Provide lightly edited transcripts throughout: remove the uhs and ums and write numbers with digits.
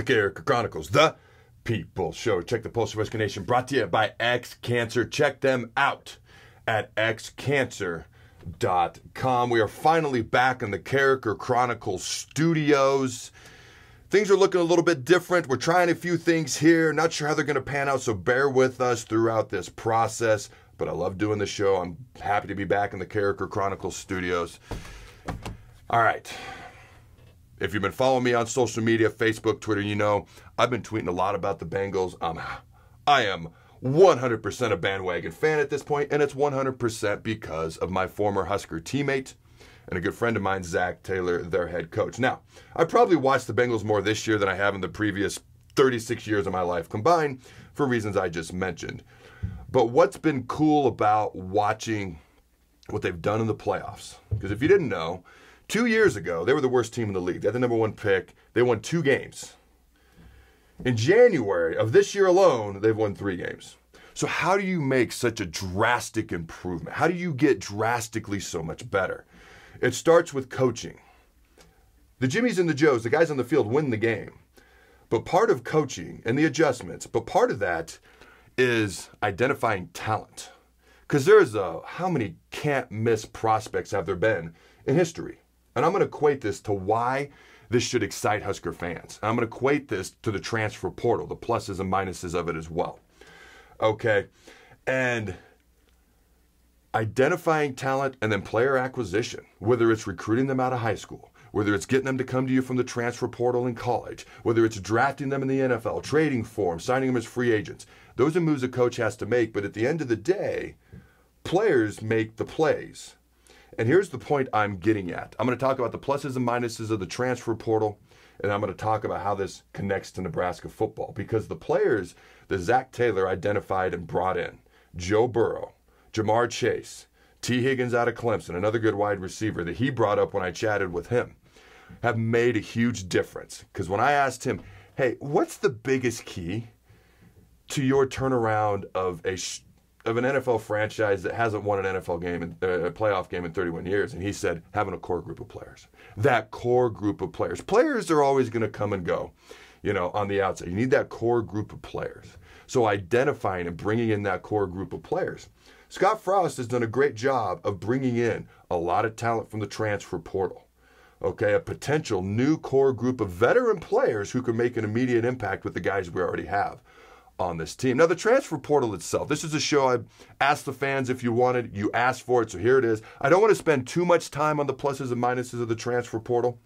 Carriker Chronicles, the People Show. Check the Pulse of Husker Nation, brought to you by X Cancer. Check them out at xcancer.com. We are finally back in the Carriker Chronicles studios. Things are looking a little bit different. We're trying a few things here. Not sure how they're going to pan out, so bear with us throughout this process. But I love doing the show. I'm happy to be back in the Carriker Chronicles studios. All right. If you've been following me on social media, Facebook, Twitter, you know I've been tweeting a lot about the Bengals. I am 100% a bandwagon fan at this point, and it's 100% because of my former Husker teammate and a good friend of mine, Zach Taylor, their head coach. Now, I probably watched the Bengals more this year than I have in the previous 36 years of my life combined for reasons I just mentioned. But what's been cool about watching what they've done in the playoffs, because if you didn't know, 2 years ago, they were the worst team in the league. They had the number one pick. They won 2 games. In January of this year alone, they've won 3 games. So how do you make such a drastic improvement? How do you get drastically so much better? It starts with coaching. The Jimmies and the Joes, the guys on the field, win the game. But part of coaching and the adjustments, but part of that is identifying talent. Because there's how many can't-miss prospects have there been in history? And I'm going to equate this to why this should excite Husker fans. I'm going to equate this to the transfer portal, the pluses and minuses of it as well. Okay? And identifying talent and then player acquisition, whether it's recruiting them out of high school, whether it's getting them to come to you from the transfer portal in college, whether it's drafting them in the NFL, trading for them, signing them as free agents. Those are moves a coach has to make, but at the end of the day, players make the plays. And here's the point I'm getting at. I'm going to talk about the pluses and minuses of the transfer portal, and I'm going to talk about how this connects to Nebraska football. Because the players that Zach Taylor identified and brought in, Joe Burrow, Jamar Chase, T. Higgins out of Clemson, another good wide receiver that he brought up when I chatted with him, have made a huge difference. Because when I asked him, hey, what's the biggest key to your turnaround of an NFL franchise that hasn't won an NFL game, a playoff game in 31 years? And he said, having a core group of players. That core group of players. Players are always going to come and go, on the outside. You need that core group of players. So identifying and bringing in that core group of players. Scott Frost has done a great job of bringing in a lot of talent from the transfer portal. Okay, a potential new core group of veteran players who can make an immediate impact with the guys we already have on this team. Now, the transfer portal itself, this is a show I asked the fans if you wanted. You asked for it, so here it is. I don't want to spend too much time on the pluses and minuses of the transfer portal.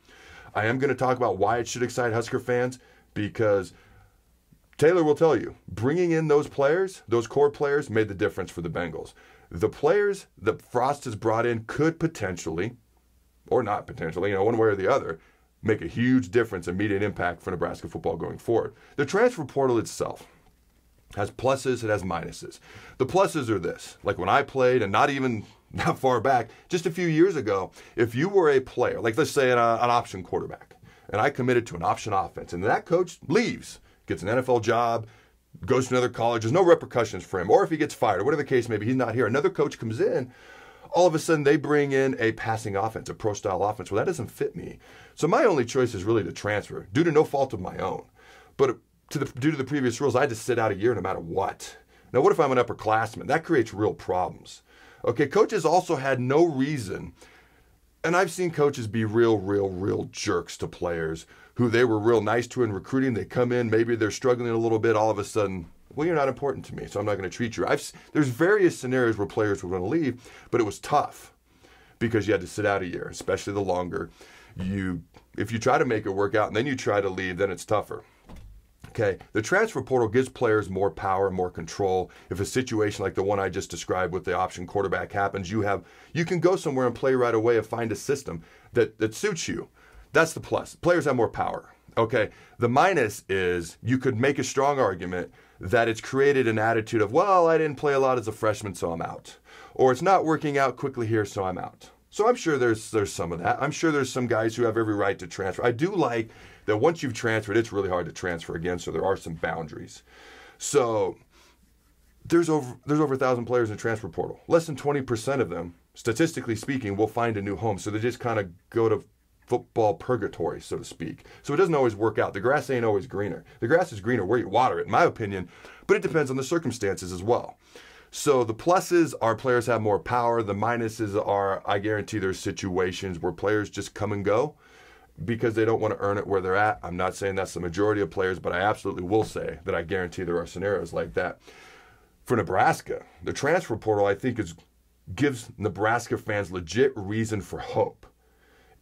I am going to talk about why it should excite Husker fans, because Taylor will tell you, bringing in those players, those core players, made the difference for the Bengals. The players that Frost has brought in could potentially, or not potentially, one way or the other, make a huge difference, immediate impact for Nebraska football going forward. The transfer portal itself has pluses, it has minuses. The pluses are this. Like when I played, and not even that far back, just a few years ago, if you were a player, like let's say an option quarterback, and I committed to an option offense, and that coach leaves, gets an NFL job, goes to another college, there's no repercussions for him, or if he gets fired, or whatever the case may be, he's not here, another coach comes in, all of a sudden they bring in a passing offense, a pro-style offense. Well, that doesn't fit me. So my only choice is really to transfer, due to no fault of my own. But due to the previous rules, I had to sit out a year no matter what. Now, what if I'm an upperclassman? That creates real problems. Okay, coaches also had no reason, and I've seen coaches be real jerks to players who they were real nice to in recruiting. They come in, maybe they're struggling a little bit, all of a sudden, well, you're not important to me, so I'm not going to treat you. There's various scenarios where players were going to leave, but it was tough because you had to sit out a year, especially the longer. If you try to make it work out and then you try to leave, then it's tougher. Okay, the transfer portal gives players more power, more control. If a situation like the one I just described with the option quarterback happens, you can go somewhere and play right away and find a system that suits you. That's the plus. Players have more power. Okay, the minus is you could make a strong argument that it's created an attitude of, well, I didn't play a lot as a freshman, so I'm out. Or it's not working out quickly here, so I'm out. So I'm sure there's some of that. I'm sure there's some guys who have every right to transfer. I do like that once you've transferred, it's really hard to transfer again, so there are some boundaries. So there's over 1,000 players in the transfer portal. Less than 20% of them, statistically speaking, will find a new home. So they just kind of go to football purgatory, so to speak. So it doesn't always work out. The grass ain't always greener. The grass is greener where you water it, in my opinion, but it depends on the circumstances as well. So the pluses are players have more power. The minuses are, I guarantee there's situations where players just come and go because they don't want to earn it where they're at. I'm not saying that's the majority of players, but I absolutely will say that I guarantee there are scenarios like that. For Nebraska, the transfer portal, I think, gives Nebraska fans legit reason for hope.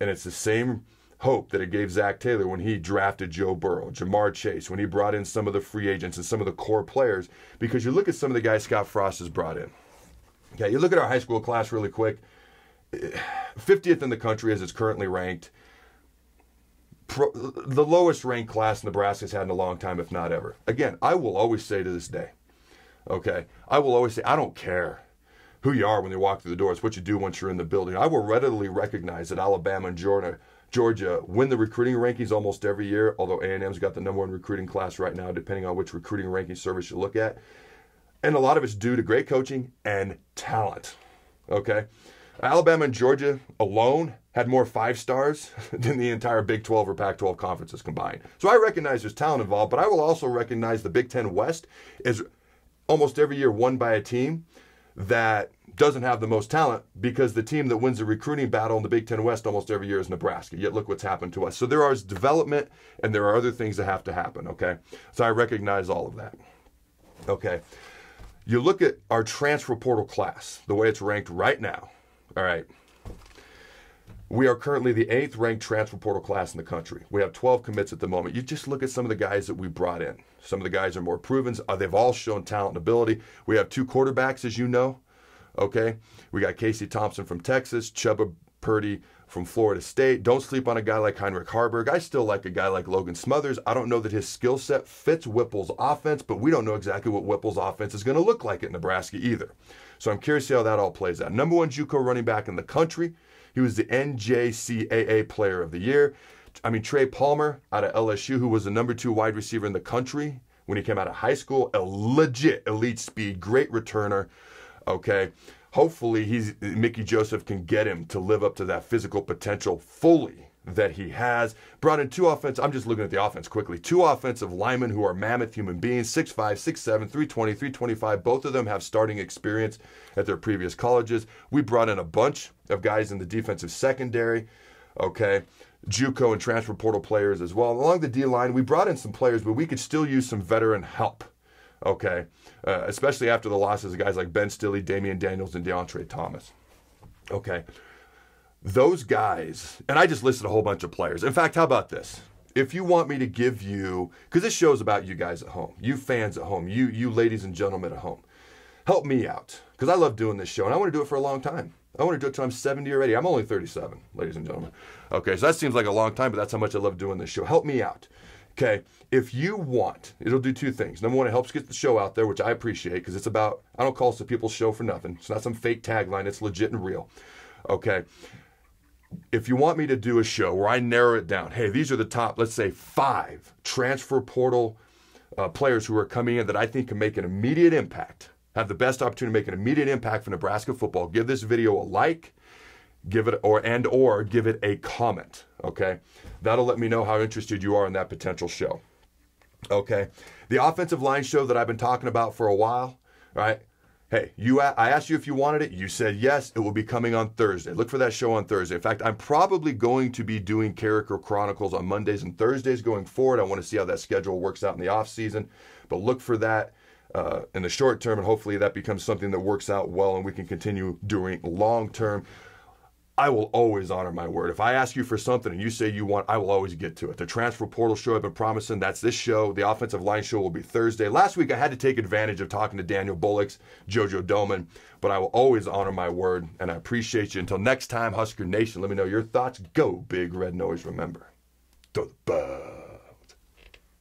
And it's the same hope that it gave Zach Taylor when he drafted Joe Burrow, Jamar Chase, when he brought in some of the free agents and some of the core players, because you look at some of the guys Scott Frost has brought in. Okay, you look at our high school class really quick, 50th in the country as it's currently ranked. The lowest ranked class Nebraska's had in a long time, if not ever. Again, I will always say to this day, okay, I will always say, I don't care who you are when you walk through the door. It's what you do once you're in the building. I will readily recognize that Alabama and Georgia win the recruiting rankings almost every year, although A&M's got the #1 recruiting class right now, depending on which recruiting ranking service you look at. And a lot of it's due to great coaching and talent, okay? Alabama and Georgia alone had more 5 stars than the entire Big 12 or Pac-12 conferences combined. So I recognize there's talent involved, but I will also recognize the Big Ten West is almost every year won by a team that doesn't have the most talent, because the team that wins the recruiting battle in the Big Ten West almost every year is Nebraska. Yet look what's happened to us. So there is development and there are other things that have to happen, okay? So I recognize all of that, okay? You look at our transfer portal class, the way it's ranked right now, all right? We are currently the 8th ranked transfer portal class in the country. We have 12 commits at the moment. You just look at some of the guys that we brought in. Some of the guys are more proven. They've all shown talent and ability. We have 2 quarterbacks, as you know. Okay? We got Casey Thompson from Texas, Chubba Purdy from Florida State. Don't sleep on a guy like Heinrich Harburg. I still like a guy like Logan Smothers. I don't know that his skill set fits Whipple's offense, but we don't know exactly what Whipple's offense is going to look like at Nebraska either. So I'm curious to see how that all plays out. #1 JUCO running back in the country. He was the NJCAA Player of the Year. I mean, Trey Palmer out of LSU, who was the #2 wide receiver in the country when he came out of high school. A legit elite speed, great returner. Okay. Hopefully Mickey Joseph can get him to live up to that physical potential fully that he has. Brought in 2 offensive, I'm just looking at the offense quickly, 2 offensive linemen who are mammoth human beings, 6'5", 6'7", 320, 325. Both of them have starting experience at their previous colleges. We brought in a bunch of guys in the defensive secondary, okay, JUCO and transfer portal players as well. Along the D-line, we brought in some players, but we could still use some veteran help, okay, especially after the losses of guys like Ben Stilley, Damian Daniels, and DeAndre Thomas, okay. Those guys, and I just listed a whole bunch of players. In fact, how about this? If you want me to give you, because this show's about you guys at home, you fans at home, you ladies and gentlemen at home, help me out, because I love doing this show, and I want to do it for a long time. I want to do it till I'm 70 or 80. I'm only 37, ladies and gentlemen. Okay, so that seems like a long time, but that's how much I love doing this show. Help me out. Okay, if you want, it'll do 2 things. #1, it helps get the show out there, which I appreciate, because it's about, I don't call this a people's show for nothing. It's not some fake tagline. It's legit and real. Okay. If you want me to do a show where I narrow it down, hey, these are the top, let's say 5 transfer portal players who are coming in that I think can make an immediate impact, have the best opportunity to make an immediate impact for Nebraska football, give this video a like, give it or give it a comment, okay? That'll let me know how interested you are in that potential show, okay? The offensive line show that I've been talking about for a while, right? Hey, I asked you if you wanted it. You said yes. It will be coming on Thursday. Look for that show on Thursday. In fact, I'm probably going to be doing Carriker Chronicles on Mondays and Thursdays going forward. I want to see how that schedule works out in the off season. But look for that in the short term, and hopefully that becomes something that works out well and we can continue doing long term. I will always honor my word. If I ask you for something and you say you want, I will always get to it. The transfer portal show I've been promising, that's this show. The offensive line show will be Thursday. Last week I had to take advantage of talking to Daniel Bullocks, JoJo Doman, but I will always honor my word, and I appreciate you. Until next time, Husker Nation, let me know your thoughts. Go Big Red Noise. Remember, throw the bug.